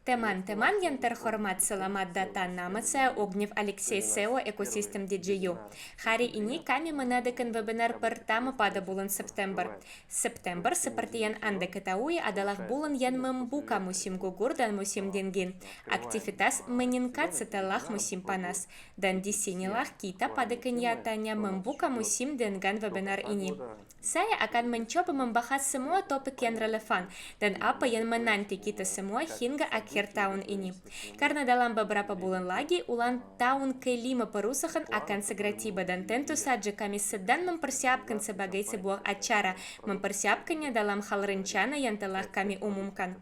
Teman-teman yang terhormat, selamat datang. Nama saya Ognev Alexei, CEO Ekosistem DJU. Hari ini kami mengadakan webinar pertama pada bulan September. September, seperti yang Anda ketahui, adalah bulan yang membuka musim gugur dan musim dingin. Aktivitas meningkat setelah musim panas. Dan disinilah kita pada kenyataannya membuka musim dengan webinar ini. Saya akan mencoba membahas semua topik yang relevan dan apa yang menanti kita semua hingga akhir tahun ini. Karena dalam beberapa bulan lagi, ulang tahun ke-5 perusahaan akan segera tiba dan tentu saja kami sedang mempersiapkan sebagai sebuah acara, mempersiapkannya dalam hal rencana yang telah kami umumkan.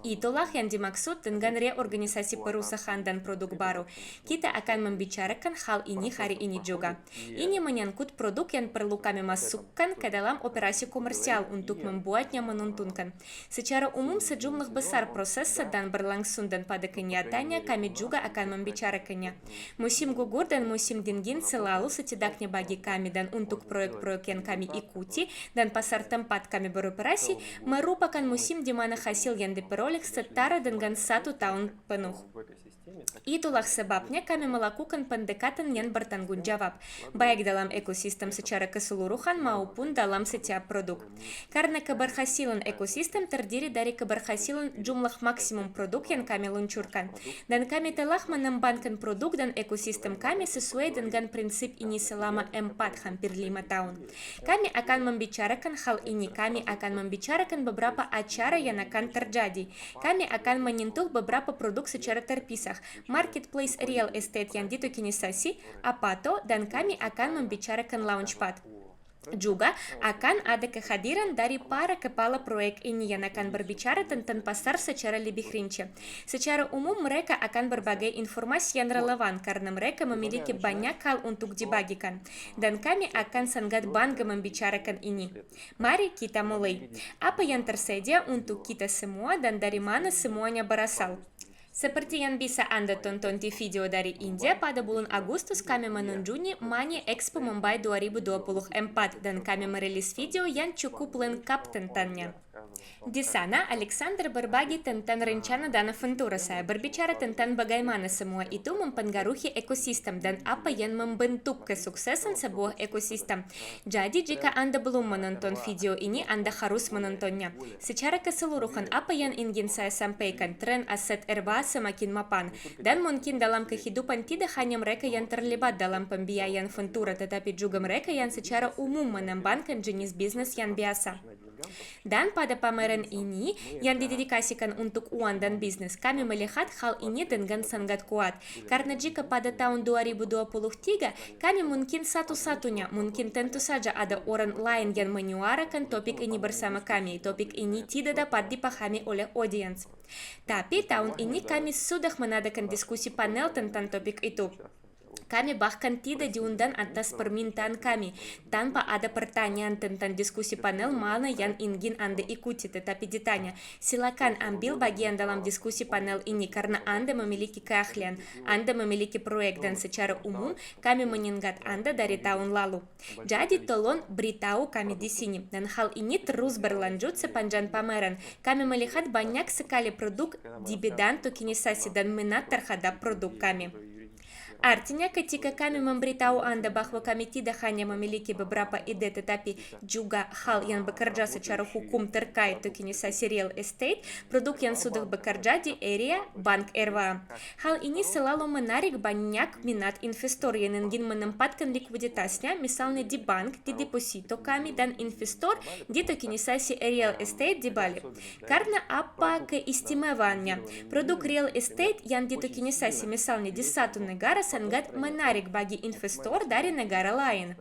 Itulah yang dimaksud dengan reorganisasi perusahaan dan produk baru. Kita akan membicarakan hal ini hari ini juga. Ini menyangkut produk yang perlu kami masukkan ke dalam operasi komersial untuk membuatnya menguntungkan. Secara umum, sejumlah besar proses sedang berlangsung dan pada kenyataannya kami juga akan membicarakannya. Musim gugur dan musim dingin selalu setidaknya bagi kami dan untuk proyek-proyek yang kami ikuti dan pasar tempat kami beroperasi merupakan musim di mana hasil yang diperoleh setara dengan 1 tahun penuh. Itulah sebabnya kami melakukan pendekatan yang bertanggung jawab, baik dalam ekosistem secara keseluruhan maupun dalam setiap produk. Karena keberhasilan ekosistem terdiri dari keberhasilan jumlah maksimum produk yang kami luncurkan, dan kami telah mengembangkan produk dan ekosistem kami sesuai dengan prinsip ini selama 4 hampir 5 tahun. Kami akan membicarakan hal ini, kami akan membicarakan beberapa acara yang akan terjadi. Kami akan menyentuh beberapa produk secara terpisah, marketplace real estate yang ditokenisasi, Apato, dan kami akan membicarakan Launchpad. Juga akan ada kehadiran dari para kepala proyek ini yang akan berbicara tentang pasar secara lebih rinci. Secara umum mereka akan berbagi informasi yang relevan karena mereka memiliki banyak hal untuk dibagikan. Dan kami akan sangat bangga membicarakan ini. Mari kita mulai. Apa yang tersedia untuk kita semua dan dari mana semuanya berasal? Seperti yang bisa Anda tonton di video dari India, pada bulan Agustus kami menunjukkan Money Expo Mumbai 2024 dan kami merilis video yang cukup lengkap tentangnya. Di sana, Alexander berbagi tentang rencana dan aventura saya, berbicara tentang bagaimana semua itu mempengaruhi ekosistem dan apa yang membentuk kesuksesan sebuah ekosistem. Jadi, jika Anda belum menonton video ini, Anda harus menontonnya. Secara keseluruhan, apa yang ingin saya sampaikan, tren aset RBA semakin mapan, dan mungkin dalam kehidupan tidak hanya mereka yang terlibat dalam pembiayaan ventura, tetapi juga mereka yang secara umum mengembangkan jenis bisnis yang biasa. Dan pada pameran ini yang didedikasikan untuk uang dan bisnis, kami melihat hal ini dengan sangat kuat. Karena jika pada tahun 2023 kami mungkin satu-satunya, mungkin tentu saja ada orang lain yang menyuarakan topik ini bersama kami, topik ini tidak dapat dipahami oleh audiens. Tapi tahun ini kami sudah mengadakan diskusi panel tentang topik itu. Kami bahkan tidak diundang atas permintaan kami, tanpa ada pertanyaan tentang diskusi panel mana yang ingin Anda ikuti, tetapi ditanya, silakan ambil bagian dalam diskusi panel ini karena Anda memiliki keahlian, Anda memiliki proyek, dan secara umum kami mengingat Anda dari tahun lalu. Jadi tolong beritahu kami di sini, dan hal ini terus berlanjut sepanjang pameran. Kami melihat banyak sekali produk di bidang tokenisasi dan minat terhadap produk kami. Artinya ketika kami memberitahu Anda bahwa kami tidak hanya memiliki beberapa ide tetapi juga hal yang bekerja secara hukum terkait tokenisasi real estate, produk yang sudah bekerja di area bank RBA. Hal ini selalu menarik banyak minat investor yang ingin menempatkan likuiditasnya misalnya di bank, di deposito kami, dan investor di tokenisasi real estate di Bali. Karena apa keistimewaannya? Produk real estate yang ditokenisasi misalnya di satu negara sangat menarik bagi investor dari negara lain.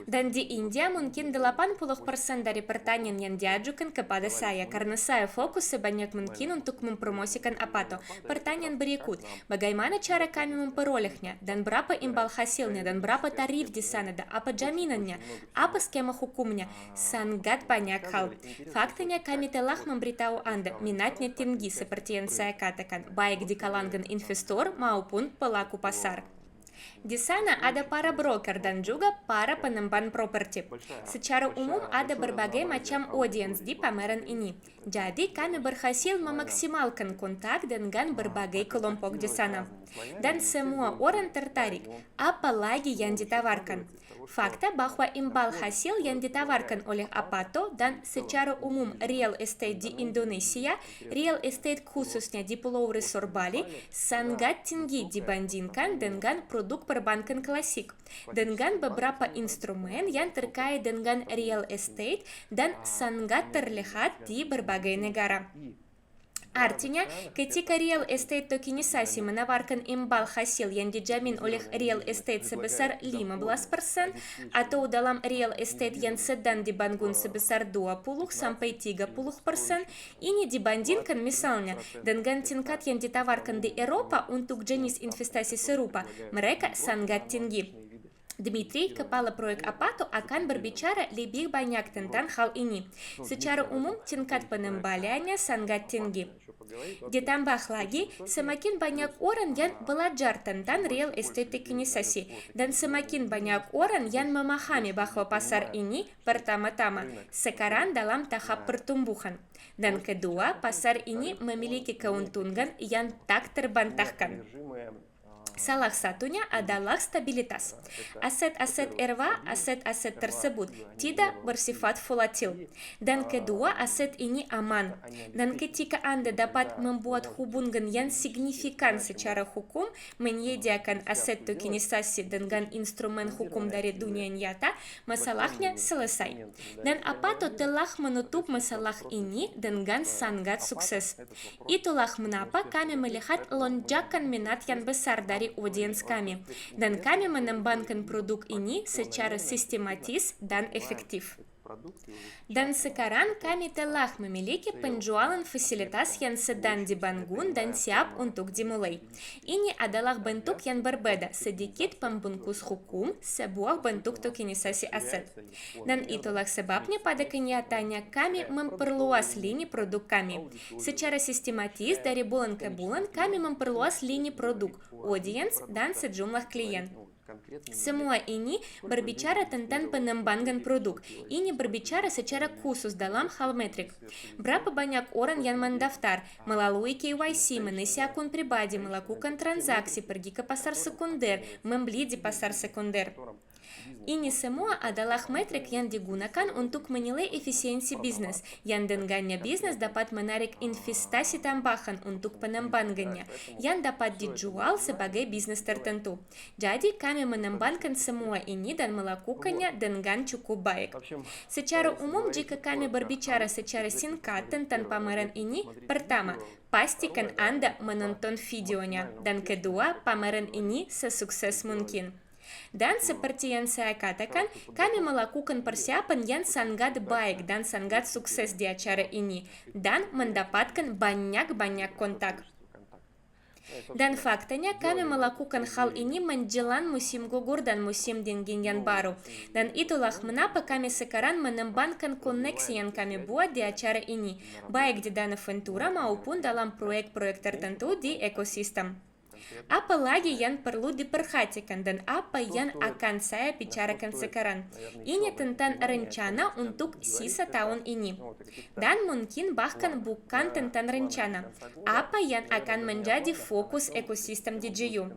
Dan di India mungkin 80% dari pertanyaan yang diajukan kepada saya karena saya fokus sebanyak mungkin untuk mempromosikan Apato. Pertanyaan berikut, bagaimana cara kami memperolehnya, dan berapa imbal hasilnya, dan berapa tarif di sana, dan apa jaminannya, apa skema hukumnya, sangat banyak hal. Faktanya kami telah memberitahu Anda, minatnya tinggi seperti yang saya katakan, baik di kalangan investor maupun pelaku pasar. Di sana ada para broker dan juga para pengembang properti. Secara umum ada berbagai macam audiens di pameran ini. Jadi kami berhasil memaksimalkan kontak dengan berbagai kelompok di sana. Dan semua orang tertarik, apalagi yang ditawarkan. Fakta bahwa imbal hasil yang ditawarkan oleh Apato dan secara umum real estate di Indonesia, real estate khususnya di Pulau Resor Bali, sangat tinggi dibandingkan dengan produk perbankan klasik, dengan beberapa instrumen yang terkait dengan real estate dan sangat terlihat di berbagai negara. Artinya, ketika real estate tokenisasi menawarkan imbal hasil yang dijamin oleh real estate sebesar 15%, atau dalam real estate yang sedang dibangun sebesar 20-30%, ini dibandingkan misalnya dengan tingkat yang ditawarkan di Eropa untuk jenis investasi serupa, mereka sangat tinggi. Dmitri, kepala proyek Apato, akan berbicara lebih banyak tentang hal ini. Secara umum, tingkat pengembaliannya sangat tinggi. Ditambah lagi, semakin banyak orang yang belajar tentang real estate tokenisasi, dan semakin banyak orang yang memahami bahwa pasar ini pertama-tama sekarang dalam tahap pertumbuhan. Dan kedua, pasar ini memiliki keuntungan yang tak terbantahkan. Salah satunya adalah stabilitas. Aset-aset RWA, aset-aset tersebut tidak bersifat volatil. Dan kedua, aset ini aman. Dan ketika Anda dapat membuat hubungan yang signifikan secara hukum, menyediakan aset tokenisasi dengan instrumen hukum dari dunia nyata, masalahnya selesai. Dan Apato telah menutup masalah ini dengan sangat sukses. Itulah mengapa kami melihat lonjakan minat yang besar dari audiens kami, dan kami mengembangkan produk ini secara sistematis dan efektif. Dan sekarang kami telah memiliki penjualan fasilitas yang sedang dibangun dan siap untuk dimulai. Ini adalah bentuk yang berbeda, sedikit pembungkus hukum, sebuah bentuk tokenisasi aset. Dan itulah sebabnya pada kenyataannya kami memperluas lini produk kami. Secara sistematis dari bulan ke bulan kami memperluas lini produk, audiens, dan sejumlah klien. Semua ini berbicara tentang pengembangan produk. Ini berbicara secara khusus dalam hal metrik. Berapa banyak orang yang mendaftar melalui KYC, mengisi akun pribadi, melakukan transaksi, pergi ke pasar sekunder, membeli di pasar sekunder. Ini semua adalah metrik yang digunakan untuk menilai efisiensi bisnis, yang dengannya bisnis dapat menarik investasi tambahan untuk pengembangannya, yang dapat dijual sebagai bisnis tertentu. Jadi kami mengembangkan semua ini dan melakukannya dengan cukup baik. Secara umum, jika kami berbicara secara singkat tentang pameran ini, pertama, pastikan Anda menonton videonya, dan kedua, pameran ini sesukses mungkin. Dan seperti yang saya katakan, kami melakukan persiapan yang sangat baik dan sangat sukses di acara ini, dan mendapatkan banyak-banyak kontak. Dan faktanya kami melakukan hal ini menjelang musim gugur dan musim dingin yang baru. Dan itulah mengapa kami sekarang mengembangkan koneksi yang kami buat di acara ini, baik di Dana Ventura maupun dalam proyek-proyek tertentu di ekosistem. Apa lagi yang perlu diperhatikan dan apa yang akan saya bicarakan sekarang? Ini tentang rencana untuk sisa tahun ini. Dan mungkin bahkan bukan tentang rencana. Apa yang akan menjadi fokus ekosistem DJU?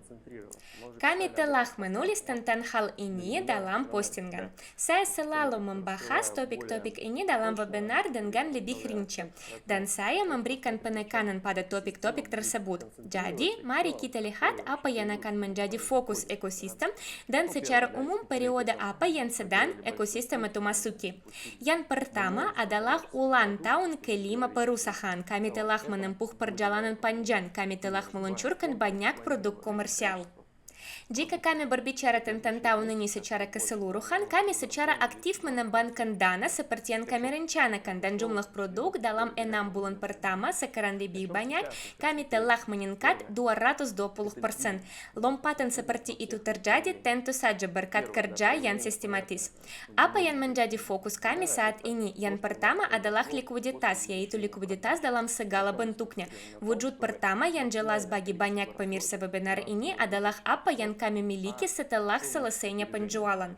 Kami telah menulis tentang hal ini dalam postingan. Saya selalu membahas topik-topik ini dalam webinar dengan lebih rinci. Dan saya memberikan penekanan pada topik-topik tersebut. Jadi, mari kita lihat apa yang akan menjadi fokus ekosistem dan secara umum periode apa yang sedang ekosistem itu masuki. Yang pertama adalah ulang tahun ke-5 perusahaan. Kami telah menempuh perjalanan panjang. Kami telah meluncurkan banyak produk komersial. Jika kami berbicara tentang tahun ini secara keseluruhan, kami secara aktif mengembangkan dana seperti yang kami rencanakan, dan jumlah produk dalam 6 bulan pertama sekarang lebih banyak, kami telah meningkat 220%. Lompatan seperti itu terjadi tentu saja berkat kerja yang sistematis. Apa yang menjadi fokus kami saat ini? Yang pertama adalah likuiditas, yaitu likuiditas dalam segala bentuknya. Wujud pertama yang jelas bagi banyak pemirsa webinar ini adalah apa yang kami miliki setelah selesainya penjualan.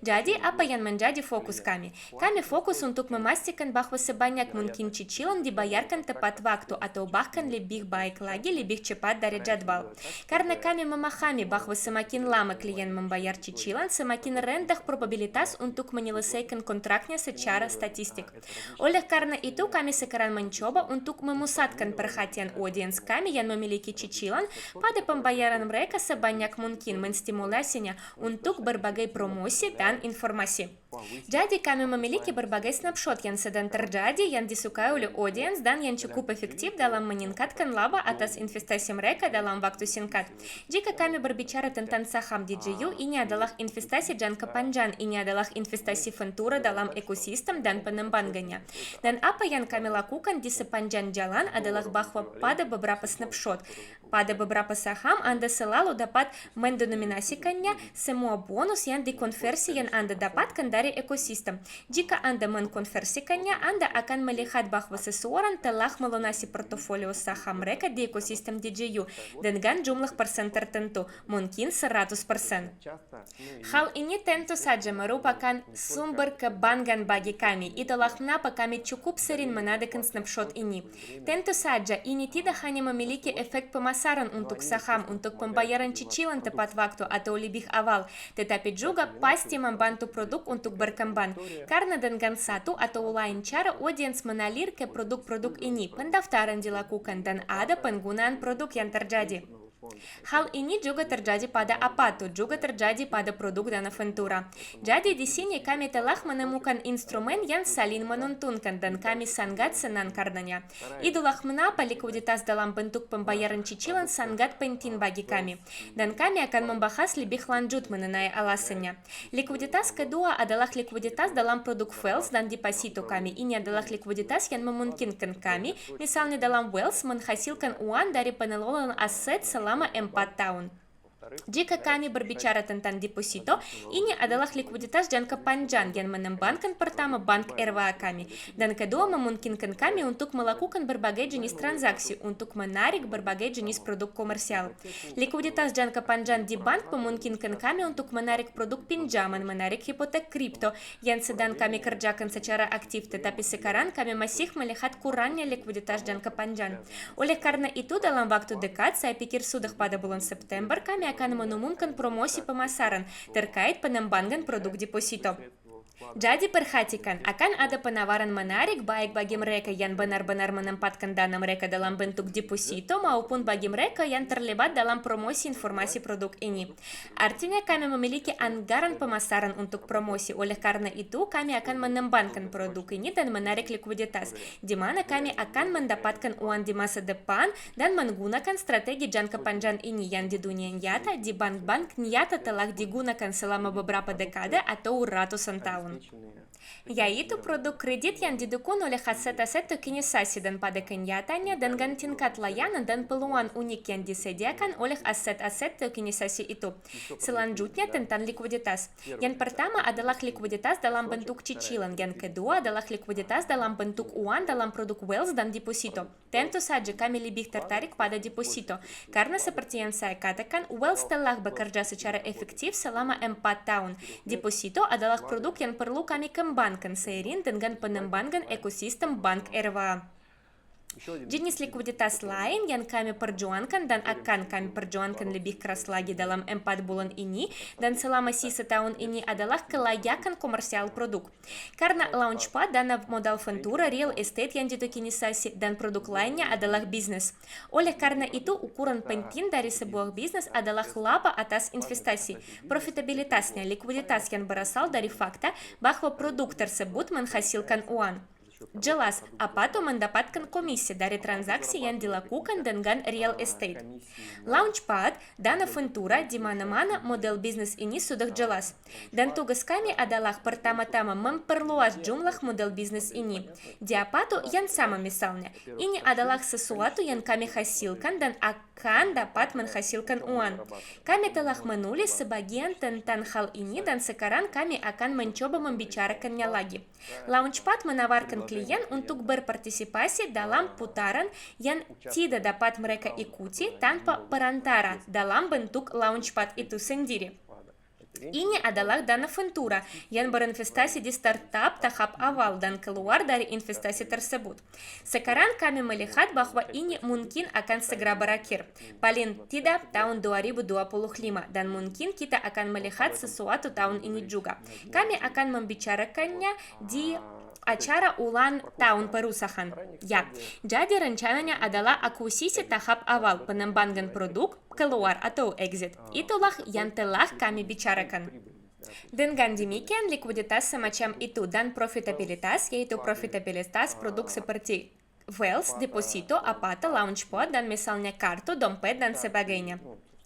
Jadi, apa yang menjadi fokus kami? Kami fokus untuk memastikan bahwa sebanyak mungkin cicilan dibayarkan tepat waktu atau bahkan lebih baik lagi lebih cepat dari jadwal. Karena kami memahami bahwa semakin lama klien membayar cicilan, semakin rendah probabilitas untuk menyelesaikan kontraknya secara statistik. Oleh karena itu, kami sekarang mencoba untuk memusatkan perhatian audiens kami yang memiliki cicilan pada pembayaran mereka sebanyak mungkin, menstimulasinya untuk berbagai promosi dan informasi. Jadi kami memiliki berbagai snapshot yang sedang terjadi, yang disukai oleh audiens dan yang cukup efektif dalam meningkatkan laba atas investasi mereka dalam waktu singkat. Jika kami berbicara tentang saham DJU, ini adalah investasi jangka panjang, ini adalah investasi Ventura dalam ekosistem dan pengembangannya. Dan apa yang kami lakukan di sepanjang jalan adalah bahwa pada beberapa snapshot, pada beberapa saham Anda selalu dapat mendenominasikannya semua bonus yang dikonversi yang Anda dapatkan dari ekosistem. Jika Anda mengkonversikannya, Anda akan melihat bahwa seseorang telah melunasi portofolio saham mereka di ekosistem DJU dengan jumlah persen tertentu, mungkin 100%. Hal ini tentu saja merupakan sumber kebanggaan bagi kami. Itulah kenapa kami cukup sering mengadakan snapshot ini. Tentu saja, ini tidak hanya memiliki efek pemasaran untuk saham, untuk pembayaran cicilan tepat waktu atau lebih awal, tetapi juga pasti membantu produk untuk berkembang, karena dengan satu atau lain cara audiens mengalir ke produk-produk ini, pendaftaran dilakukan dan ada penggunaan produk yang terjadi. Hal ini juga terjadi pada Apato, juga terjadi pada produk Dana Ventura. Jadi di sini kami telah menemukan instrumen yang saling menguntungkan dan kami sangat senang karenanya. Itulah mengapa likuiditas dalam bentuk pembayaran cicilan sangat penting bagi kami. Dan kami akan membahas lebih lanjut mengenai alasannya. Likuiditas kedua adalah likuiditas dalam produk Wealth dan deposito kami. Ini adalah likuiditas yang memungkinkan kami, misalnya dalam Wealth, menghasilkan uang dari pengelolaan aset selama 4 tahun. Jika kami berbicara tentang deposito, ini adalah likuiditas jangka panjang yang mengembangkan pertama bank RWA kami, dan kedua memungkinkan kami untuk melakukan berbagai jenis transaksi untuk menarik berbagai jenis produk komersial. Likuiditas jangka panjang di bank memungkinkan kami untuk menarik produk pinjaman, menarik hipotek kripto yang sedang kami kerjakan secara aktif, tetapi sekarang kami masih melihat kurangnya likuiditas jangka panjang. Oleh karena itu, dalam waktu dekat, saya pikir sudah pada bulan September, kami akan mengumumkan promosi pemasaran terkait pengembangan produk deposito. Jadi perhatikan, akan ada penawaran menarik baik bagi mereka yang benar-benar menempatkan dana mereka dalam bentuk deposito maupun bagi mereka yang terlibat dalam promosi informasi produk ini. Artinya kami memiliki anggaran pemasaran untuk promosi, oleh karena itu kami akan mengembangkan produk ini dan menarik likuiditas, di mana kami akan mendapatkan uang di masa depan dan menggunakan strategi jangka panjang ini yang di dunia nyata di bank-bank nyata telah digunakan selama beberapa dekade atau ratusan tahun. Yaitu produk kredit yang didukung oleh aset-aset tokenisasi dan pada kenyataannya dengan tingkat layanan dan peluang unik yang disediakan oleh aset-aset tokenisasi itu. Selanjutnya tentang likuiditas. Yang pertama adalah likuiditas dalam bentuk cicilan, yang kedua adalah likuiditas dalam bentuk uang dalam produk Wealth dan deposito. Tentu saja kami lebih tertarik pada deposito, karena seperti yang saya katakan, Wealth telah bekerja secara efektif selama 4 tahun. Deposito adalah produk yang perlu kami kembangkan seiring dengan pengembangan ekosistem bank RWA. Jenis likuiditas lain yang kami perjuangkan dan akan kami perjuangkan lebih keras lagi dalam 4 bulan ini dan selama sisa tahun ini adalah kelayakan komersial produk. Karena Launchpad, dana modal Ventura, real estate yang ditokenisasi, dan produk lainnya adalah bisnis. Oleh karena itu, ukuran penting dari sebuah bisnis adalah laba atas investasi, profitabilitasnya, likuiditas yang berasal dari fakta bahwa produk tersebut menghasilkan uang. Jelas, Apato mendapatkan komisi dari transaksi yang dilakukan dengan real estate. Launchpad, dana Ventura, di mana-mana model bisnis ini sudah jelas. Dan tugas kami adalah pertama-tama memperluas jumlah model bisnis ini. Di Apato yang sama misalnya, ini adalah sesuatu yang kami hasilkan dan akan dapat menghasilkan uang. Kami telah menulis sebagian tentang hal ini dan sekarang kami akan mencoba membicarakannya lagi. Launchpad menawarkan klien untuk berpartisipasi dalam putaran yang tidak dapat mereka ikuti tanpa perantara dalam bentuk launchpad itu sendiri. Ini adalah dana ventura yang berinvestasi di startup tahap awal dan keluar dari investasi tersebut. Sekarang kami melihat bahwa ini mungkin akan segera berakhir, paling tidak tahun 2025, dan mungkin kita akan melihat sesuatu tahun ini juga. Kami akan membicarakannya di acara ulang tahun perusahaan. Ya, jadi rencananya adalah akuisisi tahap awal, pengembangan produk, keluar atau exit. Itulah yang telah kami bicarakan. Dengan demikian, likuiditas semacam itu dan profitabilitas, yaitu profitabilitas produk seperti Wealth, deposito, apata, launchpad, dan misalnya kartu, dompet, dan sebagainya.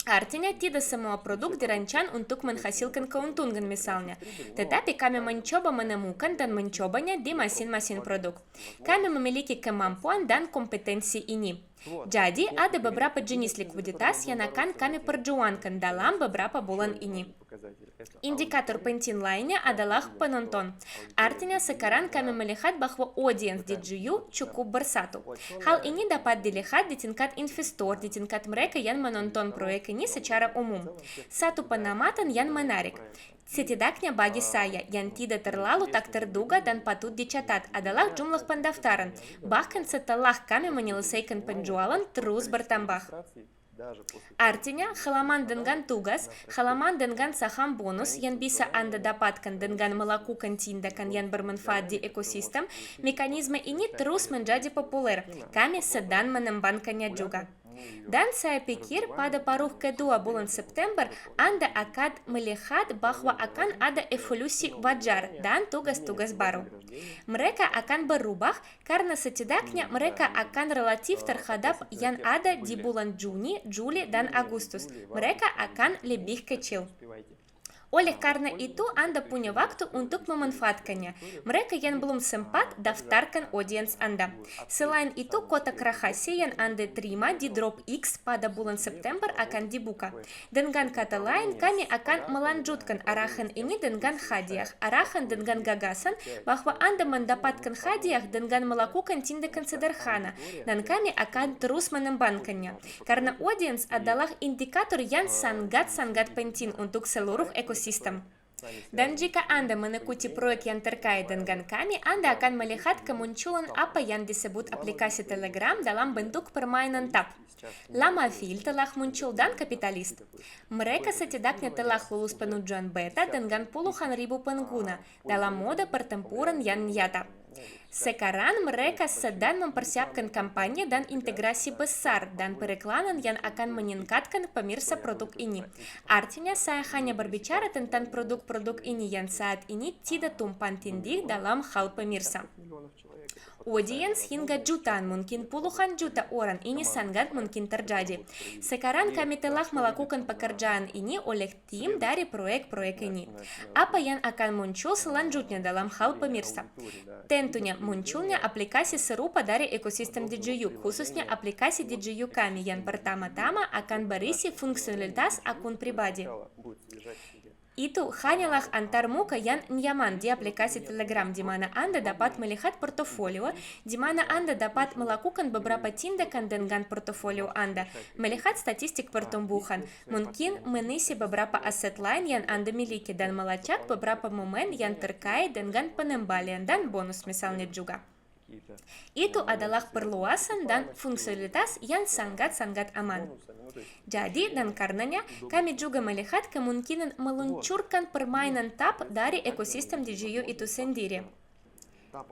Artinya tidak semua produk dirancang untuk menghasilkan keuntungan misalnya, tetapi kami mencoba menemukan dan mencobanya di masing-masing produk. Kami memiliki kemampuan dan kompetensi ini. Jadi, ada beberapa jenis likuiditas yang akan kami perjuangkan dalam beberapa bulan ini. Indikator penting lainnya adalah penonton. Artinya sekarang kami melihat bahwa audiens di GU cukup bersatu. Hal ini dapat dilihat di tingkat investor, di tingkat mereka yang menonton proyek ini secara umum. Satu pengamatan yang menarik, setidaknya bagi saya yang tidak terlalu tak terduga dan patut dicatat, adalah jumlah pendaftaran. Bahkan setelah kami menyelesaikan penjualan terus bertambah. Artinya, halaman dengan tugas, halaman dengan saham bonus yang bisa Anda dapatkan dengan melakukan tindakan yang bermanfaat di ekosistem, mekanisme ini terus menjadi populer. Kami sedang mengembangkannya juga. Dan saya pikir pada paruh kedua bulan September, Anda akan melihat bahwa akan ada evolusi wajar dan tugas-tugas baru. Mereka akan berubah karena setidaknya mereka akan relatif terhadap yang ada di bulan Juni, Juli, dan Agustus. Mereka akan lebih kecil. Oleh karena itu, Anda punya waktu untuk memanfaatkannya. Mereka yang belum sempat, daftarkan audiens Anda. Selain itu, kotak rahasia yang Anda terima di DropX pada bulan September akan dibuka. Dengan kata lain, kami akan melanjutkan arahan ini dengan hadiah. Arahan dengan gagasan bahwa Anda mendapatkan hadiah dengan melakukan tindakan sederhana, dan kami akan terus mengembangkannya. Karena audiens adalah indikator yang sangat-sangat penting untuk seluruh ekosistem. Dan jika Anda mengikuti proyek yang terkait dengan kami, Anda akan melihat kemunculan apa yang disebut aplikasi Telegram dalam bentuk permainan tab. Lamaville telah muncul dan Kapitalist. Mereka setidaknya telah lulus pengujian beta dengan puluhan ribu pengguna dalam mode pertempuran yang nyata. Sekarang mereka sedang mempersiapkan kampanye dan integrasi besar dan periklanan yang akan meningkatkan pemirsa produk ini. Artinya saya hanya berbicara tentang produk-produk ini yang saat ini tidak tumpang tindih dalam hal pemirsa. Audiens hingga jutaan, mungkin puluhan juta orang ini sangat mungkin terjadi. Sekarang kami telah melakukan pekerjaan ini oleh tim dari proyek-proyek ini. Apa yang akan muncul selanjutnya dalam hal pemirsa? Tentunya munculnya aplikasi serupa dari ekosistem DJU, khususnya aplikasi DJU kami yang pertama-tama akan berisi fungsionalitas akun pribadi. Itu hanyalah antarmuka yang nyaman di aplikasi Telegram, di mana Anda dapat melihat portofolio, di mana Anda dapat melakukan beberapa tindakan dengan portofolio Anda, melihat statistik pertumbuhan, mungkin mengisi beberapa aset lain yang Anda miliki, dan melacak beberapa momen yang terkait dengan pengembalian dan bonus misalnya juga. Itu adalah perluasan dan fungsionalitas yang sangat-sangat aman. Jadi, dan karenanya, kami juga melihat kemungkinan meluncurkan permainan tab dari ekosistem DJU itu sendiri.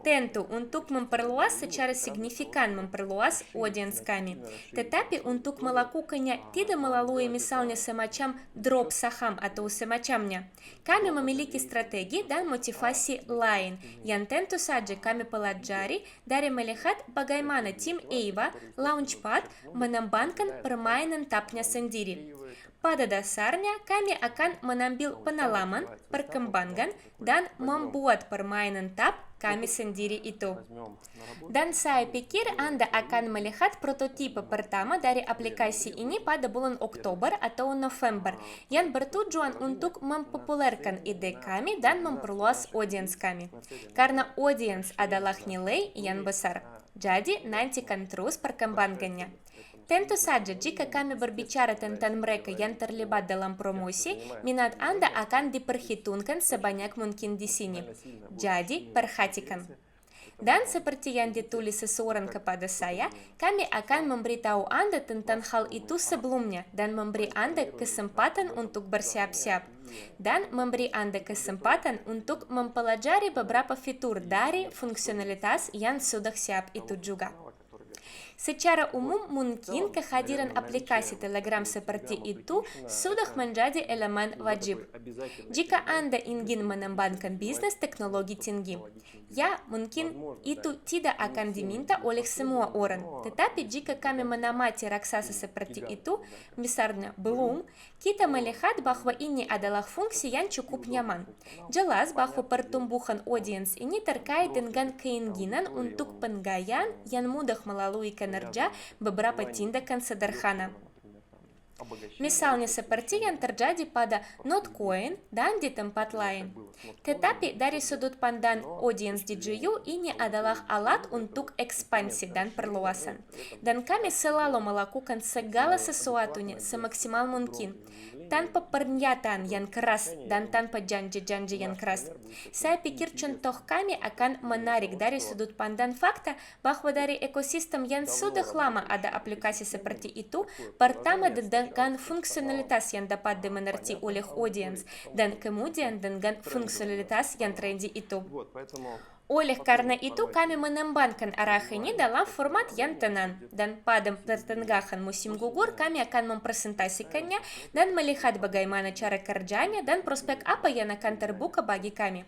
Tentu, untuk memperluas secara signifikan memperluas audiens kami. Tetapi untuk melakukannya tidak melalui misalnya semacam drop saham atau semacamnya. Kami memiliki strategi dan motivasi lain yang tentu saja kami pelajari dari melihat bagaimana tim EIVA Launchpad mengembangkan permainan tabnya sendiri. Pada dasarnya, kami akan mengambil pengalaman, perkembangan, dan membuat permainan tab kami sendiri itu. Dan saya pikir Anda akan melihat prototipe pertama dari aplikasi ini pada bulan Oktober atau November yang bertujuan untuk mempopulerkan ide kami dan memperluas audiens kami. Karena audiens adalah nilai yang besar. Jadi nantikan terus perkembangannya. Tentu saja, jika kami berbicara tentang mereka yang terlibat dalam promosi, minat Anda akan diperhitungkan sebanyak mungkin di sini. Jadi, perhatikan. Dan seperti yang ditulis seseorang kepada saya, kami akan memberitahu Anda tentang hal itu sebelumnya dan memberi Anda kesempatan untuk bersiap-siap. Dan memberi Anda kesempatan untuk mempelajari beberapa fitur dari fungsionalitas yang sudah siap itu juga. Secara umum, mungkin kehadiran aplikasi Telegram seperti itu sudah menjadi elemen wajib. Jika Anda ingin mengembangkan bisnis teknologi tinggi, ya mungkin itu tidak akan diminta oleh semua orang. Tetapi jika kami menamati raksasa seperti itu, misalnya belum, kita melihat bahwa ini adalah fungsi yang cukup nyaman. Jelas bahwa pertumbuhan audiens ini terkait dengan keinginan untuk penggayaan yang mudah melalui kinerja beberapa tindakan sederhana. Misalnya seperti yang terjadi pada Notcoin dan di tempat lain. Tetapi dari sudut pandang audiens DJU, ini adalah alat untuk ekspansi dan perluasan. Dan kami selalu melakukan segala sesuatunya semaksimal mungkin, tanpa pernyataan yang keras dan tanpa janji-janji yang keras. Saya pikir contoh kami akan menarik dari sudut pandang fakta bahwa dari ekosistem yang sudah lama ada aplikasi seperti itu, pertama dengan fungsionalitas yang dapat dimengerti oleh audiens, dan kemudian dengan fungsionalitas yang trendy itu. Oleh karena itu, kami mengembangkan arah ini dalam format yang tenang, dan pada pertengahan musim gugur kami akan mempresentasikannya dan melihat bagaimana cara kerjanya dan prospek apa yang akan terbuka bagi kami.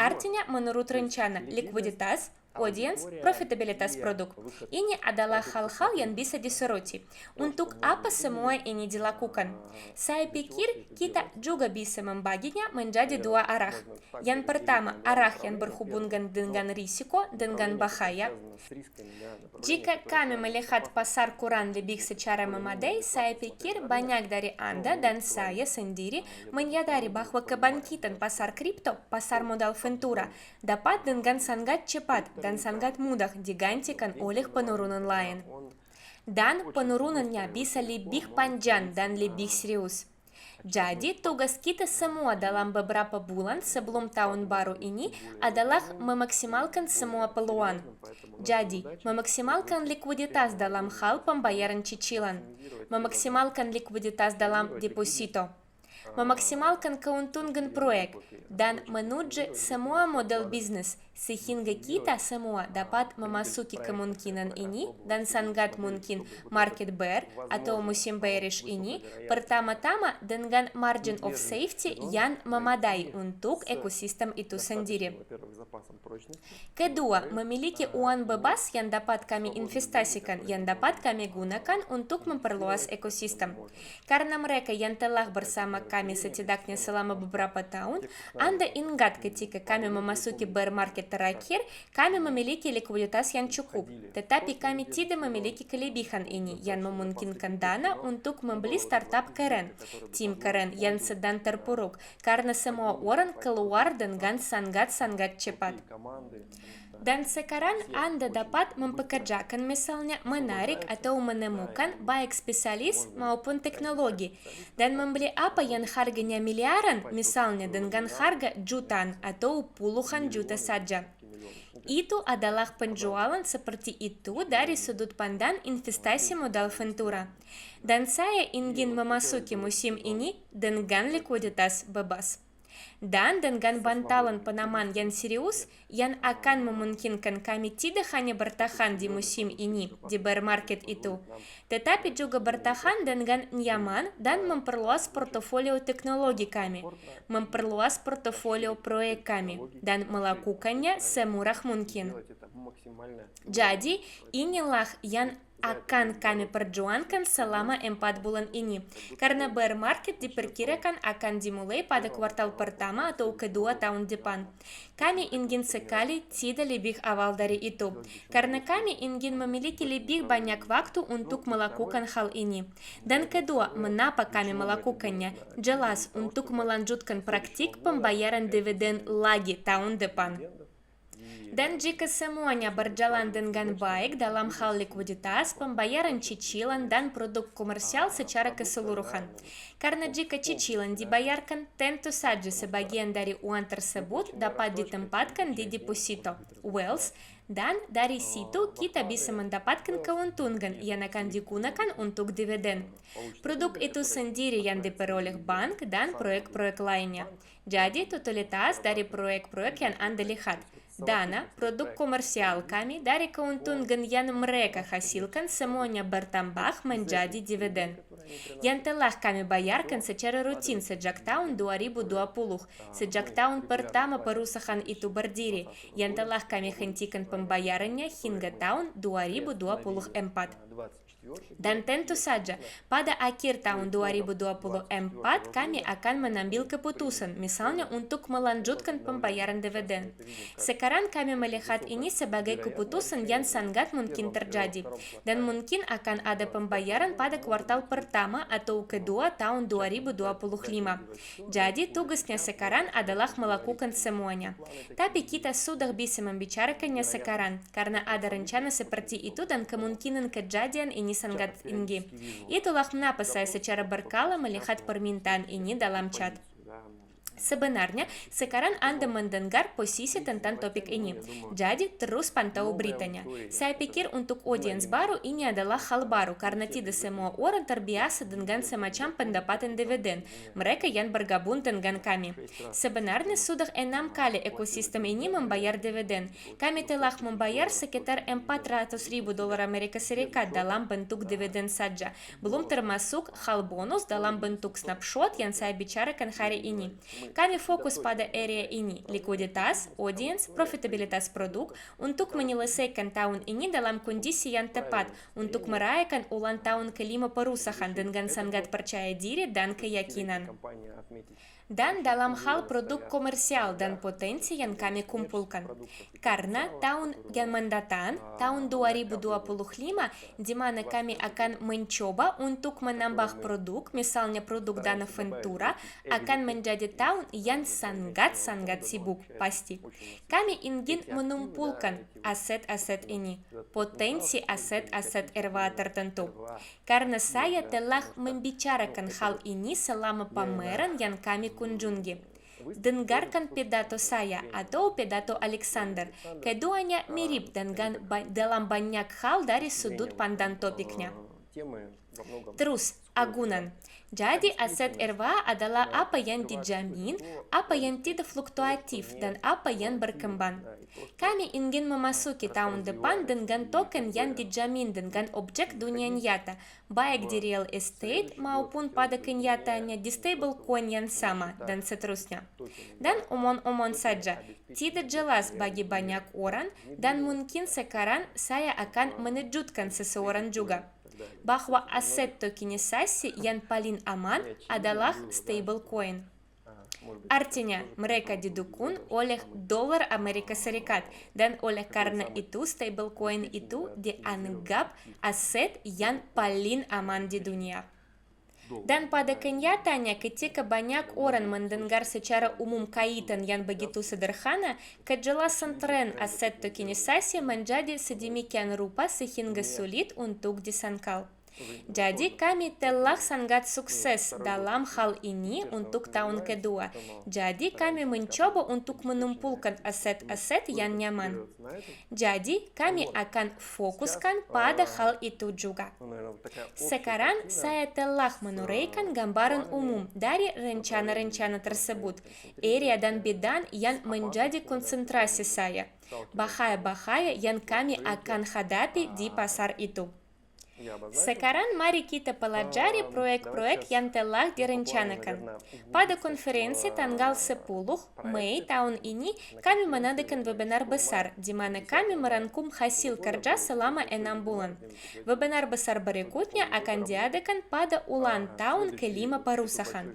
Artinya, menurut rencana, likuiditas, audiens, profitabilitas produk. Ini adalah hal-hal yang bisa disoroti. Untuk apa semua ini dilakukan? Saya pikir kita juga bisa membaginya menjadi dua arah. Yang pertama, arah yang berhubungan dengan risiko, dengan bahaya. Jika kami melihat pasar kurang lebih secara memadai, saya pikir banyak dari Anda dan saya sendiri menyadari bahwa kebangkitan pasar kripto, pasar modal ventura, dapat dengan sangat cepat dan sangat mudah digantikan oleh penurunan lain. Dan penurunannya bisa lebih panjang dan lebih serius. Jadi, tugas kita semua dalam beberapa bulan sebelum tahun baru ini adalah memaksimalkan semua peluang. Jadi, memaksimalkan likuiditas dalam hal pembayaran cicilan, memaksimalkan likuiditas dalam deposito, memaksimalkan keuntungan proyek, dan menuju semua model bisnis, sehingga kita semua dapat memasuki kemungkinan ini dan sangat mungkin market bear atau musim bearish ini pertama-tama dengan margin of safety yang memadai untuk ekosistem itu sendiri. Kedua, memiliki uang bebas yang dapat kami investasikan, yang dapat kami gunakan untuk memperluas ekosistem. Karena mereka yang telah bersama kami setidaknya selama beberapa tahun, Anda ingat ketika kami memasuki bear market terakhir, kami memiliki likuiditas yang cukup, tetapi kami tidak memiliki kelebihan ini yang memungkinkan dana untuk membeli startup keren, tim keren yang sedang terpuruk, karena semua orang keluar dengan sangat-sangat cepat. Dan sekarang Anda dapat mempekerjakan misalnya menarik atau menemukan baik spesialis maupun teknologi dan membeli apa yang harganya miliaran misalnya dengan harga jutaan atau puluhan juta saja. Itu adalah penjualan seperti itu dari sudut pandang investasi modal ventura. Dan saya ingin memasuki musim ini dengan likuiditas bebas. Dan dengan bantalan pengaman yang serius yang akan memungkinkan kami tidak hanya bertahan di musim ini, di bear market itu, tetapi juga bertahan dengan nyaman dan memperluas portofolio teknologi kami, memperluas portofolio proyek kami, dan melakukannya semurah mungkin. Jadi, inilah yang akan kami perjuangkan selama 4 bulan ini, karena bear market diperkirakan akan dimulai pada kuartal pertama atau kedua tahun depan. Kami ingin sekali tidak lebih awal dari itu, karena kami ingin memiliki lebih banyak waktu untuk melakukan hal ini. Dan kedua, mengapa kami melakukannya? Jelas, untuk melanjutkan praktik pembayaran dividen lagi tahun depan. Dan jika semuanya berjalan dengan baik dalam hal likuiditas, pembayaran cicilan dan produk komersial secara keseluruhan. Karena jika cicilan dibayarkan, tentu saja sebagian dari uang tersebut dapat ditempatkan di deposito, wealth, dan dari situ kita bisa mendapatkan keuntungan yang akan digunakan untuk dividen. Produk itu sendiri yang diperoleh bank dan proyek-proyek lainnya. Jadi totalitas dari proyek-proyek yang Anda lihat. Dana, produk komersial kami dari keuntungan yang mereka hasilkan semuanya bertambah menjadi dividen. Yang telah kami bayarkan secara rutin sejak tahun 2020, sejak tahun pertama perusahaan itu berdiri, yang telah kami hentikan pembayarannya hingga tahun 2024. Dan tentu saja, pada akhir tahun 2024 kami akan mengambil keputusan, misalnya untuk melanjutkan pembayaran dividen. Sekarang kami melihat ini sebagai keputusan yang sangat mungkin terjadi, dan mungkin akan ada pembayaran pada kuartal pertama atau kedua tahun 2025. Jadi tugasnya sekarang adalah melakukan semuanya. Tapi kita sudah bisa membicarakannya sekarang, karena ada rencana seperti itu dan kemungkinan kejadian ini sangat tinggi. Itulah kenapa saya secara berkala melihat permintaan ini dalam chat. Sebenarnya, sekarang Anda mendengar posisi tentang topik ini, jadi terus pantau beritanya. Saya pikir untuk audiens baru ini adalah hal baru, karena tidak semua orang terbiasa dengan semacam pendapatan dividen, mereka yang bergabung dengan kami. Sebenarnya sudah 6 kali ekosistem ini membayar dividen. Kami telah membayar sekitar $400.000 Amerika Serikat dalam bentuk dividen saja, belum termasuk hal bonus dalam bentuk snapshot yang saya bicarakan hari ini. Kami fokus pada area ini, likuiditas, audiens, profitabilitas produk, untuk menyelesaikan tahun ini dalam kondisi yang tepat, untuk merayakan ulang tahun kelima perusahaan dengan sangat percaya diri dan keyakinan. Dan dalam hal produk komersial dan potensi yang kami kumpulkan. Karena tahun yang mendatang, tahun 2025, di mana kami akan mencoba untuk menambah produk, misalnya produk dana Ventura, akan menjadi tahun yang sangat-sangat sibuk, pasti. Kami ingin menumpulkan aset-aset ini, potensi aset-aset RWA tertentu. Karena saya telah membicarakan hal ini selama pameran yang kami kunjungi. Dengarkan pidato saya atau pidato Alexander. Keduanya mirip dengan dalam banyak hal dari sudut pandang topiknya. Terus, agunan. Jadi aset RWA adalah apa yang dijamin, apa yang tidak fluktuatif, dan apa yang berkembang. Kami ingin memasuki tahun depan dengan token yang dijamin dengan objek dunia nyata, baik di real estate maupun pada kenyataannya di stablecoin yang sama, dan seterusnya. Dan omong-omong saja, tidak jelas bagi banyak orang, dan mungkin sekarang saya akan menunjukkan seseorang juga, bahwa aset tokenisasi yang paling aman adalah stablecoin. Artinya, mereka didukung oleh dolar Amerika Serikat, dan oleh karena itu stablecoin itu dianggap aset yang paling aman di dunia. Dan pada kenyataannya, ketika banyak orang mendengar secara umum kaitan yang begitu sederhana, kejelasan tren aset tokenisasi menjadi sedemikian rupa sehingga sulit untuk disangkal. Jadi kami telah sangat sukses dalam hal ini untuk tahun kedua. Jadi kami mencoba untuk mengumpulkan aset-aset yang nyaman. Jadi kami akan fokuskan pada hal itu juga. Sekarang saya telah menuraikan gambaran umum dari rencana-rencana tersebut, area dan bidang yang menjadi konsentrasi saya, bahaya-bahaya yang kami akan hadapi di pasar itu. Sekarang mari kita pelajari proyek-proyek yang telah direncanakan. Pada konferensi tanggal 10 Mei tahun ini, kami mengadakan webinar besar, di mana kami merangkum hasil kerja selama 6 bulan. Webinar besar berikutnya akan diadakan pada ulang tahun ke-5 perusahaan.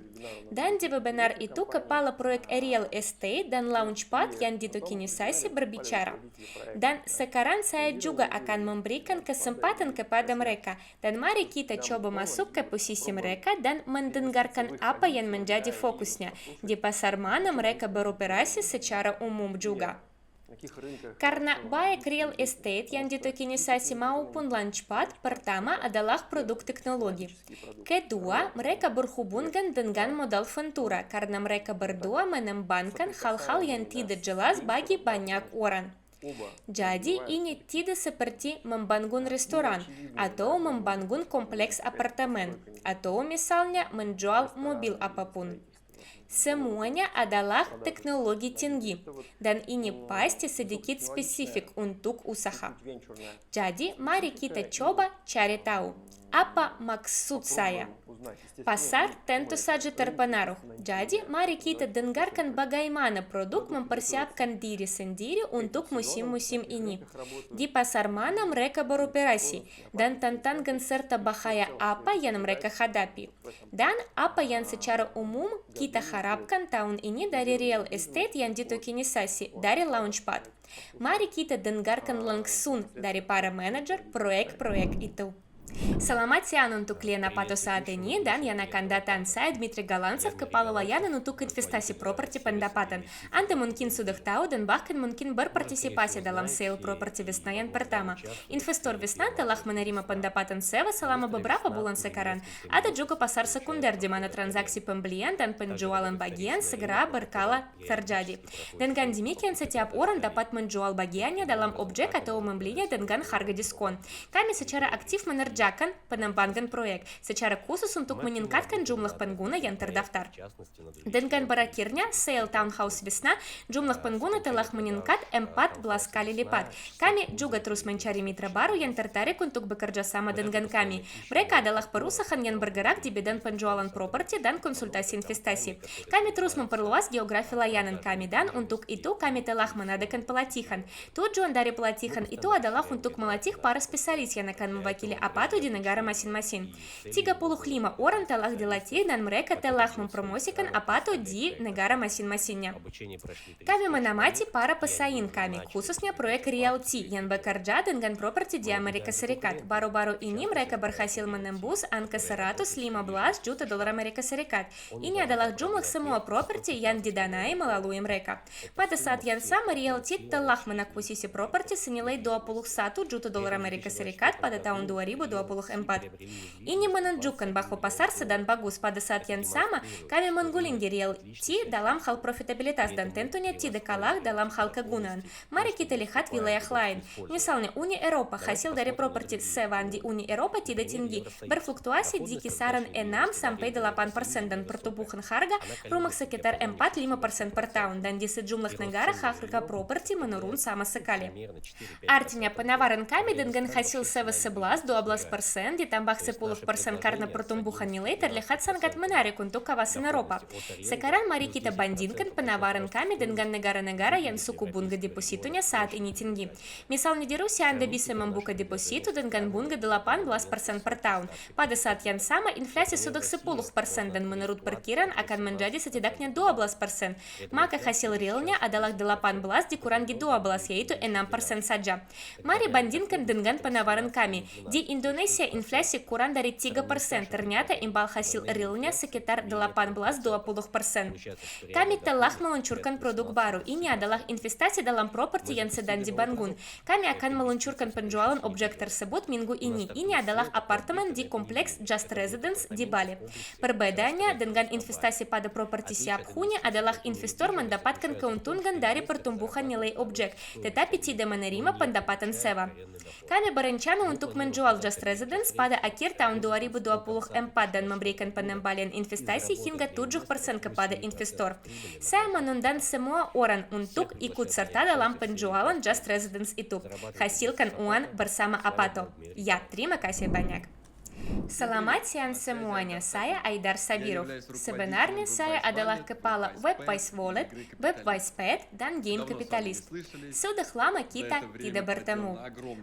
Dan di webinar itu, kepala proyek real estate dan launchpad yang ditokenisasi berbicara. Dan sekarang saya juga akan memberikan kesempatan kepada mereka. Dan mari kita coba masuk ke posisi mereka dan mendengarkan apa yang menjadi fokusnya, di pasar mana mereka beroperasi secara umum juga. Karena baik real estate yang ditokenisasi maupun launchpad, pertama adalah produk teknologi. Kedua, mereka berhubungan dengan modal ventura karena mereka berdua mengembangkan hal-hal yang tidak jelas bagi banyak orang. Jadi ini tidak seperti membangun restoran atau membangun kompleks apartemen atau misalnya menjual mobil apapun. Semuanya adalah teknologi tinggi dan ini pasti sedikit spesifik untuk usaha. Jadi mari kita coba cari tahu apa maksud saya. Pasar tentu saja terpengaruh. Jadi mari kita dengarkan bagaimana produk mempersiapkan diri sendiri untuk musim-musim ini. Di pasar mana mereka beroperasi dan tantangan serta bahaya apa yang mereka hadapi. Dan apa yang secara umum kita harapkan tahun ini dari real estate yang ditokenisasi dari launchpad. Mari kita dengarkan langsung dari para manajer proyek-proyek itu. Selamat siang untuk klien Apato saat ini dan yang akan datang saya Dmitry Galantsov, kepala layanan untuk investasi properti pendapatan. Anda mungkin sudah tahu dan bahkan mungkin berpartisipasi dalam sale properti Vesna yang pertama. Investor Vesna telah menerima pendapatan sewa selama beberapa bulan sekarang. Ada juga pasar sekunder di mana transaksi pembelian dan penjualan bagian segera berkala terjadi. Dengan demikian setiap orang dapat menjual bagiannya dalam objek atau membelinya dengan harga diskon. Kami secara aktif mengerjakan pengembangan proyek secara khusus untuk meningkatkan jumlah pengguna yang terdaftar. Dengan berakhirnya sale Townhouse Vesna, jumlah pengguna telah meningkat 14 kali lipat. Kami juga terus mencari mitra baru yang tertarik untuk bekerja sama dengan kami. Mereka adalah perusahaan yang bergerak di bidang penjualan properti dan konsultasi investasi. Kami terus memperluas geografi layanan kami dan untuk itu kami telah mengadakan pelatihan. Tujuan dari pelatihan itu adalah untuk melatih para spesialis yang akan mewakili Apato di negara masing-masing. 35 orang telah dilatih dan mereka telah mempromosikan Apato di negara masing-masingnya. Kami menamati para pesaing kami, khususnya proyek realty yang bekerja dengan properti di Amerika Serikat. Baru-baru ini mereka berhasil menembus angka $115 juta Amerika Serikat. Ini adalah jumlah semua properti yang didanai melalui mereka. Pada saat yang sama, realty telah mengakuisisi properti senilai $21 juta Amerika Serikat pada tahun 2024. Ini menunjukkan bahwa pasar sedang bagus. Pada saat yang sama, kami menggulinggi realty dalam hal profitabilitas dan tentunya tidak kalah dalam hal kegunaan. Mari kita lihat wilayah lain. Misalnya Uni Eropa, hasil dari properti sewaan di Uni Eropa tidak tinggi, berfluktuasi di kisaran 6-8% dan pertumbuhan harga rumah sekitar 4-5% per tahun dan di sejumlah negara harga properti menurun sama sekali. Artinya penawaran kami dengan hasil sewa 11-12% ditambah 10% karena pertumbuhan nilai terlihat sangat menarik untuk kawasan Eropa. Sekarang mari kita bandingkan penawaran kami dengan negara-negara yang suku bunga depositonya saat ini tinggi. Misalnya di Rusia Anda bisa membuka deposito dengan bunga 18% per tahun. Pada saat yang sama inflasi sudah 10% dan menurut perkiraan akan menjadi setidaknya 12%. Maka hasil realnya adalah 18 dikurangi 12 yaitu 6% saja. Mari bandingkan dengan penawaran kami. Di Indonesia inflasi kurang dari 3%, ternyata imbal hasil realnya sekitar 18-20%. Kami telah meluncurkan produk baru. Ini adalah investasi dalam properti yang sedang dibangun. Kami akan meluncurkan penjualan objek tersebut minggu ini. Ini adalah apartemen di kompleks Just Residence di Bali. Perbedaannya dengan investasi pada properti siap huni adalah investor mendapatkan keuntungan dari pertumbuhan nilai objek, tetapi tidak menerima pendapatan sewa. Kami berencana untuk menjual Just Residence pada akhir tahun 2024 dan memberikan pengembalian investasi hingga 7% kepada investor. Saya mengundang semua orang untuk ikut serta dalam penjualan Just Residence itu. Hasilkan uang bersama Apato. Ya, terima kasih banyak. Selamat siang semuanya, saya Aidar Sabirov. Sebenarnya saya adalah kepala Webwise Wallet, Webwise Pet, dan Game Capitalist. Sudah lama kita tidak bertemu.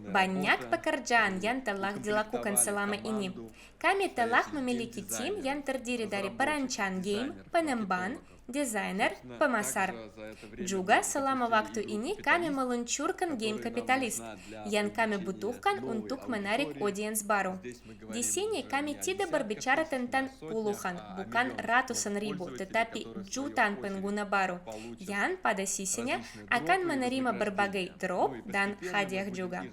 Banyak pekerjaan yang telah dilakukan selama ini. Kami telah memiliki tim yang terdiri dari perancang game, pengembang, desainer, pemasar. Juga selama waktu ini kami meluncurkan Game Capitalist yang kami butuhkan untuk menarik audiens baru. Di sini kami tidak berbicara tentang puluhan, bukan ratusan ribu, tetapi jutaan pengguna baru yang pada sisinya akan menerima berbagai drop dan hadiah juga.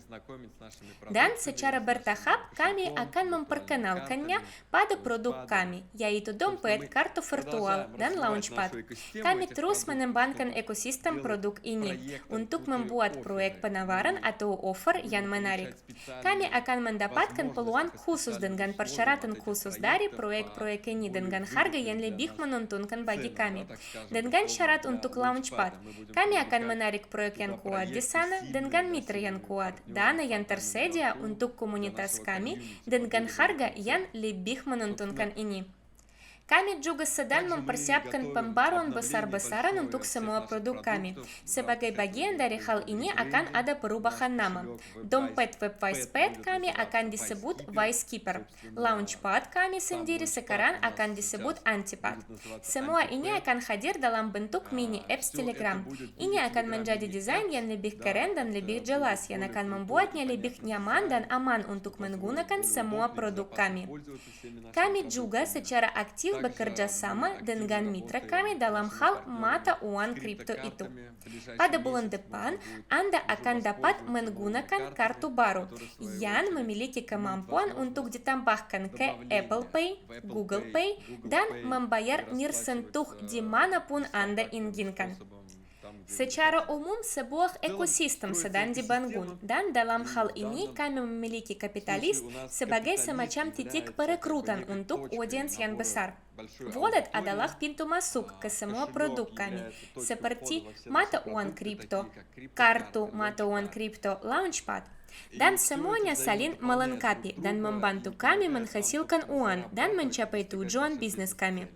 Dan secara bertahap kami akan memperkenalkannya pada produk kami, yaitu dompet, kartu virtual, dan launchpad. Kami terus mengembangkan ekosistem produk ini untuk membuat proyek penawaran atau offer yang menarik. Kami akan mendapatkan peluang khusus dengan persyaratan khusus dari proyek-proyek ini dengan harga yang lebih menguntungkan bagi kami. Dengan syarat untuk launchpad, kami akan menarik proyek yang kuat di sana dengan mitra yang kuat, dana yang tersedia untuk komunitas kami dengan harga yang lebih menguntungkan ini. Kami juga sedang mempersiapkan pembaruan besar-besaran untuk semua produk kami. Sebagai bagian dari hal ini akan ada perubahan nama. Dompet Webwise Pet kami akan disebut Wise Keeper. Launchpad kami sendiri sekarang akan disebut Antipad. Semua ini akan hadir dalam bentuk mini apps Telegram. Ini akan menjadi desain yang lebih keren dan lebih jelas, yang akan membuatnya lebih nyaman dan aman untuk menggunakan semua produk kami. Kami juga secara aktif bekerja sama dengan mitra kami dalam hal mata uang kripto itu. Pada bulan depan, Anda akan dapat menggunakan kartu baru yang memiliki kemampuan untuk ditambahkan ke Apple Pay, Google Pay, dan membayar nirsentuh dimanapun Anda inginkan. Secara umum, sebuah ekosistem sedang dibangun, dan dalam hal ini kami memiliki kapitalis sebagai semacam titik perekrutan untuk audiens yang besar. Wallet adalah pintu masuk ke semua produk kami, seperti mata uang kripto, kartu mata uang kripto, launchpad. Dan semuanya saling melengkapi dan membantu kami menghasilkan uang dan mencapai tujuan bisnis kami.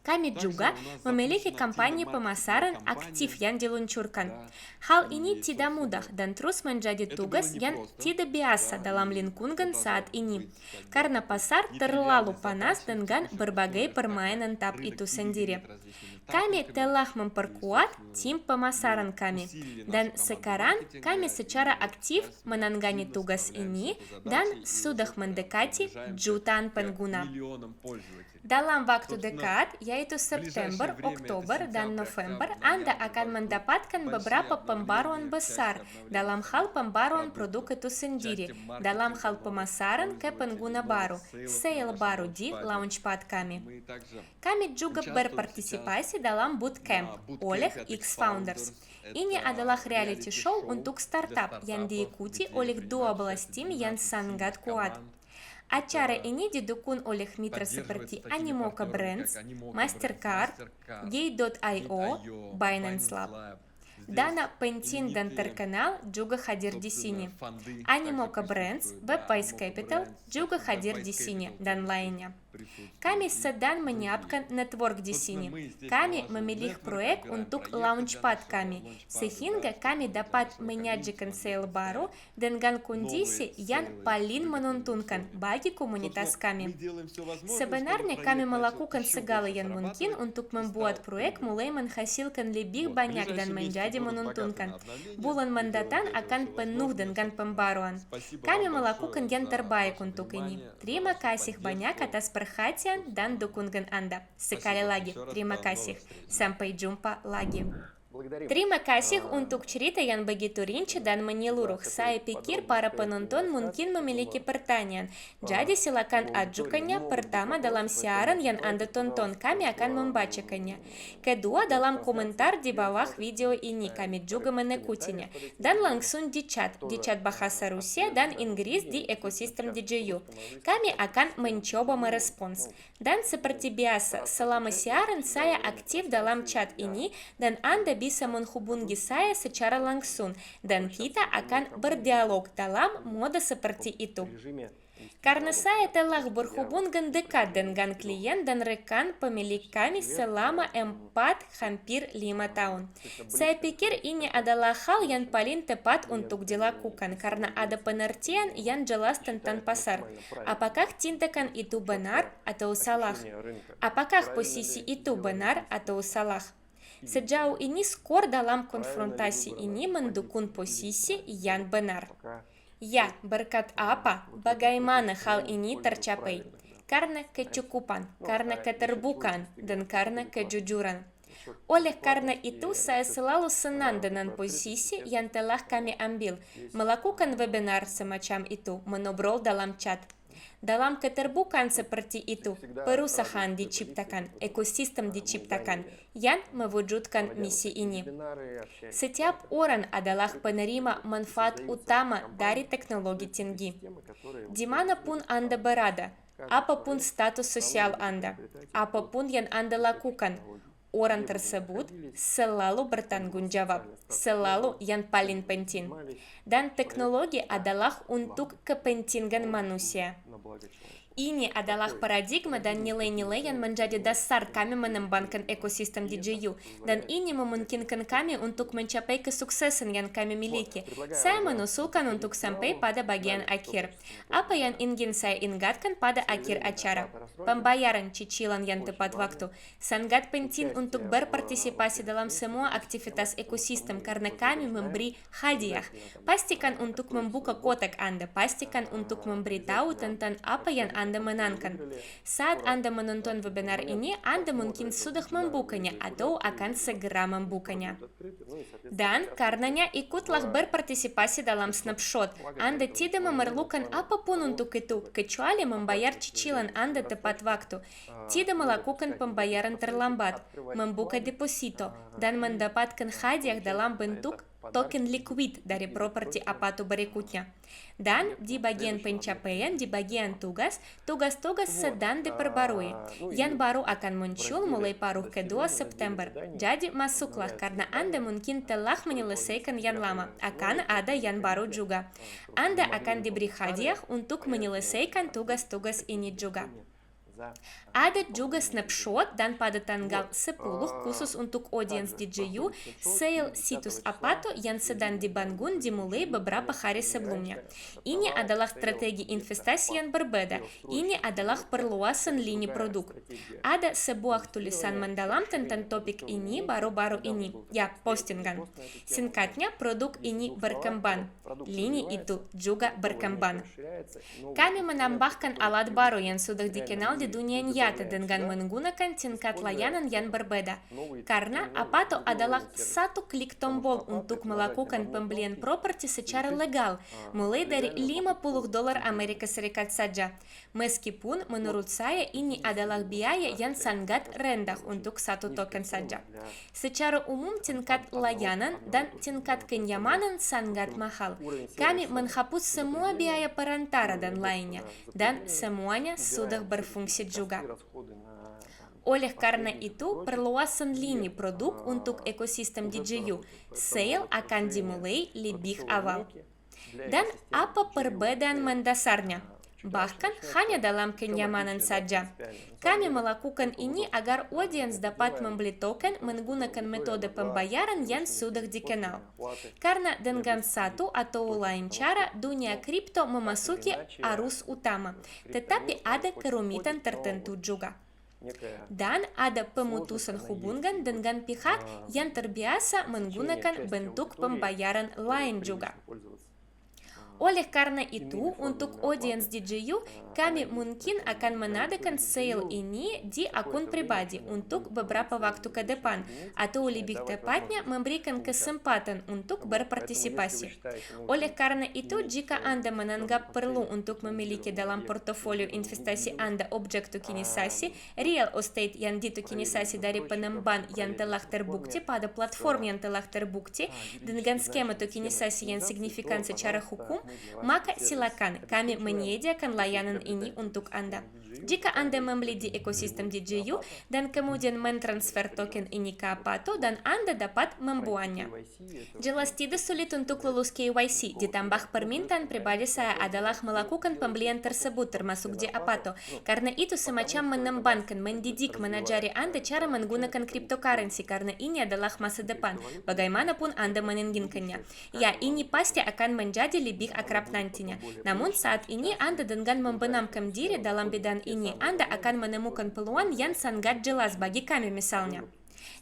Kami juga memiliki kampanye pemasaran aktif yang diluncurkan. Hal ini tidak mudah dan terus menjadi tugas yang tidak biasa dalam lingkungan saat ini, karena pasar terlalu panas dengan berbagai permainan tahap itu sendiri. Kami telah memperkuat tim pemasaran kami, dan sekarang kami secara aktif menangani tugas ini dan sudah mendekati jutaan pengguna. Dalam waktu dekat, yaitu September, Oktober, dan November, Anda akan mendapatkan beberapa pembaruan besar dalam hal pembaruan produk itu sendiri, dalam hal pemasaran ke pengguna baru, sale baru di launchpad kami. Kami juga berpartisipasi dalam bootcamp oleh X Founders. Ini adalah reality show untuk startup yang diikuti oleh 12 tim yang sangat kuat. Acara ini didukung oleh mitra seperti Animoca Brands, Mastercard, Gay.io, Binance Lab. Dana penting dan terkenal juga hadir di sini. Animoca Brands, Webwise Capital juga hadir di sini, dan lainnya. Kami sedang menyiapkan network di sini. Kami memilih proyek untuk launchpad kami, sehingga kami dapat menyajikan sale baru dengan kondisi yang paling menguntungkan bagi komunitas kami. Sebenarnya kami melakukan segala yang mungkin untuk membuat proyek mulai menghasilkan lebih banyak dan menjadi menguntungkan. Bulan mendatang akan penuh dengan pembaruan. Kami melakukan yang terbaik untuk ini. Terima kasih banyak atas perhatian dan dukungan Anda. Sekali lagi, terima kasih. Sampai jumpa lagi. Terima kasih untuk cerita yang begitu rinci dan menyeluruh. Saya pikir para penonton mungkin memiliki pertanyaan. Jadi silakan ajukannya. Pertama, dalam siaran yang Anda tonton, kami akan membacakannya. Kedua, dalam komentar di bawah video ini, kami juga mengikutinya. Dan langsung di chat bahasa Rusia dan Inggris di ekosistem DJU. Kami akan mencoba merespons. Dan seperti biasa, selama siaran saya aktif dalam chat ini dan Anda bisa menghubungi saya secara langsung dan kita akan berdialog dalam mode seperti itu. Karena saya telah berhubungan dekat dengan klien dan rekan pemilik kami selama 4 hampir 5 tahun. Saya pikir ini adalah hal yang paling tepat untuk dilakukan karena ada pengertian yang jelas tentang pasar. Apakah tindakan itu benar atau salah? Apakah posisi itu benar atau salah? Sejauh ini skor dalam konfrontasi ini mendukung posisi yang benar. Ya, berkat apa? Bagaimana hal ini tercapai? Karena kecukupan, karena keterbukaan, dan karena kejujuran. Oleh karena itu, saya selalu senang dengan posisi yang telah kami ambil, melakukan webinar semacam itu, mengobrol dalam chat. Dalam keterbukaan seperti itu, perusahaan diciptakan, ekosistem diciptakan, yang mewujudkan misi ini. Setiap orang adalah penerima manfaat utama dari teknologi tinggi. Dimanapun Anda berada, apapun status sosial Anda, apapun yang Anda lakukan, orang tersebut selalu bertanggung jawab, selalu yang paling penting. Dan teknologi adalah untuk kepentingan manusia. Ini adalah paradigma dan nilai-nilai yang menjadi dasar kami mengembangkan ekosistem DJU, dan ini memungkinkan kami untuk mencapai kesuksesan yang kami miliki. Saya mengusulkan untuk sampai pada bagian akhir. Apa yang ingin saya ingatkan pada akhir acara? Pembayaran cicilan yang tepat waktu. Sangat penting untuk berpartisipasi dalam semua aktivitas ekosistem karena kami memberi hadiah. Pastikan untuk membuka kotak Anda, pastikan untuk memberitahu tentang apa yang Anda menangkan. Saat Anda menonton webinar ini, Anda mungkin sudah membukanya atau akan segera membukanya. Dan karenanya ikutlah berpartisipasi dalam snapshot. Anda tidak memerlukan apapun untuk itu, kecuali membayar cicilan Anda tepat waktu, tidak melakukan pembayaran terlambat, membuka deposito, dan mendapatkan hadiah dalam bentuk token liquid dari properti Apato berikutnya. Dan di bagian pencapaian, di bagian tugas-tugas sedang diperbarui. Yang baru akan muncul mulai paruh kedua September. Jadi masuklah karena Anda mungkin telah menyelesaikan yang lama. Akan ada yang baru juga. Anda akan diberi hadiah untuk menyelesaikan tugas-tugas ini juga. Ada juga snapshot dan pada tanggal 10 khusus untuk audiens DJU, sale situs Apato yang sedang dibangun dimulai beberapa hari sebelumnya. Ini adalah strategi investasi yang berbeda. Ini adalah perluasan lini produk. Ada sebuah tulisan mendalam tentang topik ini baru-baru ini. Ya, postingan. Singkatnya, produk ini berkembang. Lini itu juga berkembang. Kami menambahkan alat baru yang sudah dikenal di dunia nyata dengan menggunakan tingkat layanan yang berbeda. Karena Apato adalah satu klik tombol untuk melakukan pembelian properti secara legal, mulai dari $50 Amerika Serikat saja. Meskipun menurut saya ini adalah biaya yang sangat rendah untuk satu token saja. Secara umum tingkat layanan dan tingkat kenyamanan sangat mahal. Kami menghapus semua biaya perantara dan lainnya, dan semuanya sudah berfungsi juga. Oleh karena itu, perluasan lini produk untuk ekosistem DJU sale akan dimulai lebih awal. Dan apa perbedaan mendasarnya? Bahkan hanya dalam kenyamanan saja. Kami melakukan ini agar audiens dapat membeli token menggunakan metode pembayaran yang sudah dikenal. Karena dengan satu atau lain cara, dunia kripto memasuki arus utama, tetapi ada kerumitan tertentu juga. Dan ada pemutusan hubungan dengan pihak yang terbiasa menggunakan bentuk pembayaran lain juga. Oleh karena itu, untuk audiens DJU, kami mungkin akan mengadakan sale ini di akun pribadi untuk beberapa waktu ke depan, atau lebih tepatnya memberikan kesempatan untuk berpartisipasi. Oleh karena itu, jika Anda menganggap perlu untuk memiliki dalam portofolio investasi Anda objek tokenisasi, real estate yang ditokenisasi dari pengembang yang telah terbukti pada platform yang telah terbukti dengan skema tokenisasi yang signifikan secara hukum, maka silakan kami menyediakan layanan ini untuk Anda. Jika Anda membeli di ekosistem DJU dan kemudian mentransfer token ini ke Apato dan Anda dapat membuangnya. Jelas tidak sulit untuk lulus KYC, ditambah permintaan pribadi saya adalah melakukan pembelian tersebut termasuk di Apato. Karena itu semacam mengembangkan, mendidik, mengajari Anda cara menggunakan cryptocurrency karena ini adalah masa depan, bagaimanapun Anda menginginkannya. Ya, ini pasti akan menjadi lebih akrab nantinya. Namun saat ini Anda dengan membenamkan diri dalam bidang ini, Anda akan menemukan peluang yang sangat jelas bagi kami misalnya.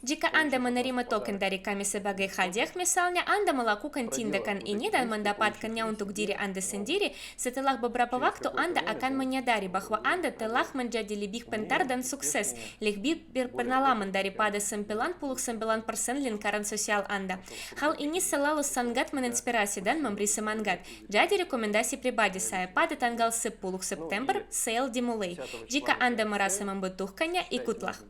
Jika Anda menerima token dari kami sebagai hadiah, misalnya Anda melakukan tindakan ini dan mendapatkannya untuk diri Anda sendiri, setelah beberapa waktu Anda akan menyadari bahwa Anda telah menjadi lebih pintar dan sukses, lebih berpengalaman daripada 99% lingkaran sosial Anda. Hal ini selalu sangat menginspirasi dan memberi semangat. Jadi rekomendasi pribadi saya pada tanggal 10 September, sale dimulai. Jika Anda merasa membutuhkannya, ikutlah.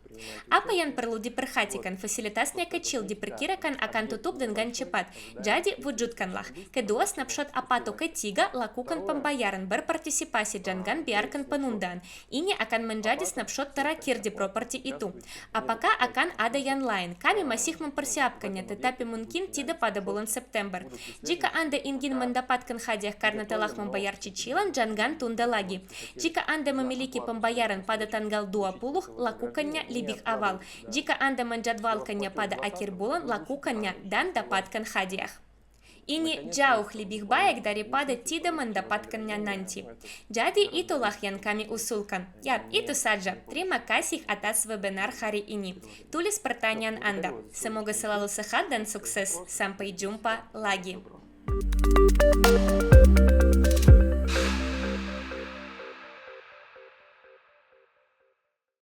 Apa yang perlu diperhatikan? Fasilitasnya kecil, diperkirakan akan tutup dengan cepat. Jadi, wujudkanlah. Kedua, snapshot Apato. Ketiga, lakukan pembayaran, berpartisipasi, jangan biarkan penundaan. Ini akan menjadi snapshot terakhir di properti itu. Apakah akan ada yang lain? Kami masih mempersiapkannya, tetapi mungkin tidak pada bulan September. Jika Anda ingin mendapatkan hadiah karena telah membayar cicilan, jangan tunda lagi. Jika Anda memiliki pembayaran pada tanggal 20, lakukannya lebih awal. Jika Anda menjadwalkannya pada akhir bulan, lakukannya dan dapatkan hadiah. Ini jauh lebih baik daripada tidak mendapatkannya nanti. Jadi itulah yang kami usulkan. Ya, itu saja. Terima kasih atas webinar hari ini. Tulis pertanyaan Anda. Semoga selalu sehat dan sukses. Sampai jumpa lagi.